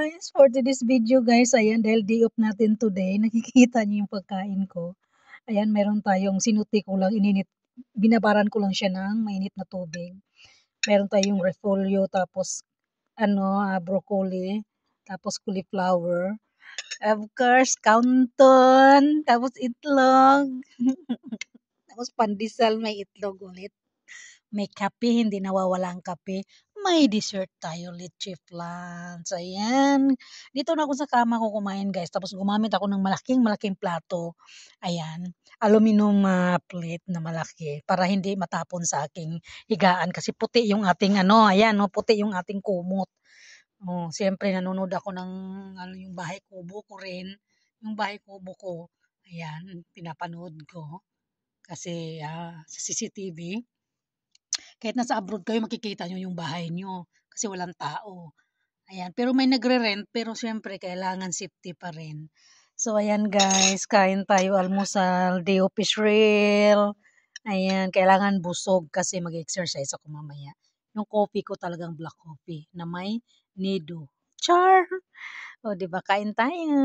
guys, for today's video guys, ayan, dahil day off natin today, nakikita niyo yung pagkain ko. Ayan, meron tayong sinuti ko lang, ininit, binabaran ko lang siya ng mainit na tubig. Meron tayong repolyo, tapos broccoli, tapos cauliflower. Of course, canton, tapos itlog, tapos pandesal, may itlog ulit. May kape, hindi nawawala ang kape. May dessert tayo, leche flans. Ayan. Dito na ako sa kama ko kumain, guys. Tapos gumamit ako ng malaking plato. Ayan. Aluminum plate na malaki para hindi matapon sa aking higaan kasi puti yung ating ayan, no, puti yung ating kumot. Oh, siyempre nanonood ako ng yung bahay kubo ko rin. Yung bahay kubo ko. Ayan, pinapanood ko kasi sa CCTV. Kahit nasa abroad kayo, makikita nyo yung bahay nyo kasi walang tao. Ayan. Pero may nagre-rent, pero syempre, kailangan safety pa rin. So, ayan guys, kain tayo almusal. Day of is real. Ayan, kailangan busog kasi mag-exercise ako mamaya. Yung coffee ko talagang black coffee na may nido. Char! O, diba? Kain tayo.